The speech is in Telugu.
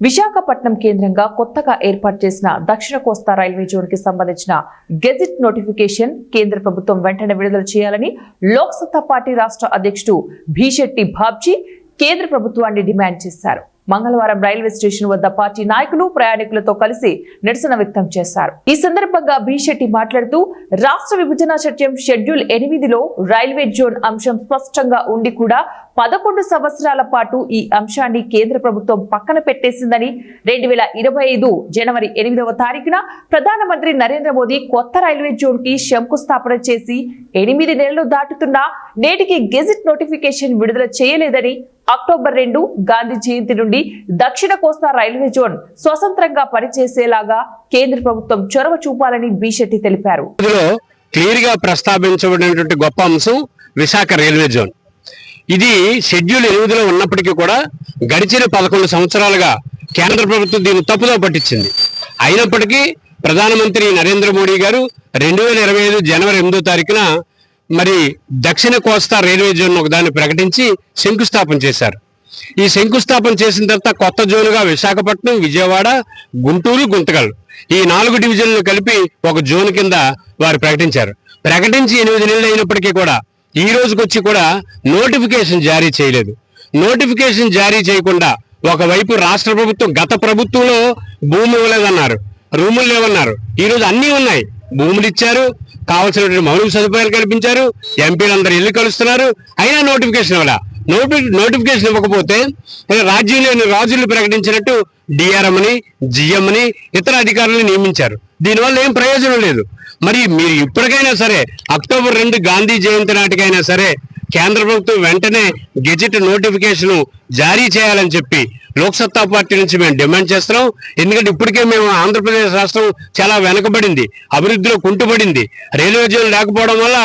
విశాఖపట్నం కేంద్రంగా కొత్తగా ఏర్పాటు చేసిన దక్షిణ కోస్తా రైల్వే జోన్ కి సంబంధించిన గెజిట్ నోటిఫికేషన్ కేంద్ర ప్రభుత్వం వెంటనే విడుదల చేయాలని లోక్ సత్తా పార్టీ రాష్ట్ర అధ్యక్షుడు భీశెట్టి బాబ్జీ కేంద్ర ప్రభుత్వాన్ని డిమాండ్ చేశారు. మంగళవారం రైల్వే స్టేషన్ వద్ద పార్టీ నాయకులు ప్రయాణికులతో కలిసి నిరసన వ్యక్తం చేశారు. ఈ సందర్భంగా భీశెట్టి మాట్లాడుతూ రాష్ట్ర విభజన చట్టం షెడ్యూల్ 8లో రైల్వే జోన్ అంశం స్పష్టంగా ఉండి కూడా 11 సంవత్సరాల పాటు ఈ అంశాన్ని కేంద్ర ప్రభుత్వం పక్కన పెట్టేసిందని 2025 జనవరి 8వ తారీఖున ప్రధానమంత్రి నరేంద్ర మోదీ కొత్త రైల్వే జోన్ కి శంకుస్థాపన చేసి 8 నెలలు దాటుతున్నా నేటికి గెజిట్ నోటిఫికేషన్ విడుదల చేయలేదని, అక్టోబర్ 2 గాంధీ జయంతి నుండి దక్షిణ కోస్తా రైల్వే జోన్ స్వతంత్రంగా పనిచేసేలాగా కేంద్ర ప్రభుత్వం చొరవ చూపాలని భీశెట్టి తెలిపారు. క్లియర్ గా ప్రస్తావించబడినటువంటి గొప్ప అంశం విశాఖ రైల్వే జోన్. ఇది షెడ్యూల్ 8లో ఉన్నప్పటికీ కూడా గడిచిన 11 సంవత్సరాలుగా కేంద్ర ప్రభుత్వం దీన్ని తప్పుదో పట్టించింది. అయినప్పటికీ ప్రధానమంత్రి నరేంద్ర మోడీ గారు 2025 జనవరి 8వ తారీఖున మరి దక్షిణ కోస్తా రైల్వే జోన్ ఒకదాన్ని ప్రకటించి శంకుస్థాపన చేశారు. ఈ శంకుస్థాపన చేసిన తర్వాత కొత్త జోన్గా విశాఖపట్నం, విజయవాడ, గుంటూరు, గుంతకల్ ఈ 4 డివిజన్లు కలిపి ఒక జోన్ కింద వారు ప్రకటించారు. ప్రకటించి 8 నెలలు అయినప్పటికీ కూడా ఈ రోజుకొచ్చి కూడా నోటిఫికేషన్ జారీ చేయలేదు. నోటిఫికేషన్ జారీ చేయకుండా ఒకవైపు రాష్ట్ర ప్రభుత్వం గత ప్రభుత్వంలో భూమి ఇవ్వలేదన్నారు, రూములు లేవన్నారు. ఈ రోజు అన్నీ ఉన్నాయి, భూములు ఇచ్చారు, కావాల్సినటువంటి మౌలిక సదుపాయాలు కల్పించారు, ఎంపీలందరూ ఇల్లు కలుస్తున్నారు. అయినా నోటిఫికేషన్ ఇవ్వాల. నోటిఫికేషన్ ఇవ్వకపోతే రాజులు ప్రకటించినట్టు డిఆర్ఎం అని, జిఎం అని ఇతర అధికారులను నియమించారు. దీనివల్ల ఏం ప్రయోజనం లేదు. మరి మీరు ఇప్పటికైనా సరే అక్టోబర్ 2 గాంధీ జయంతి నాటికైనా సరే కేంద్ర ప్రభుత్వం వెంటనే గెజిట్ నోటిఫికేషన్ జారీ చేయాలని చెప్పి లోక్ సత్తా పార్టీ నుంచి మేము డిమాండ్ చేస్తున్నాం. ఎందుకంటే ఇప్పటికే మేము ఆంధ్రప్రదేశ్ రాష్ట్రం చాలా వెనకబడింది, అభివృద్ధిలో కుంటుపడింది. రైల్వే జోన్ లేకపోవడం వల్ల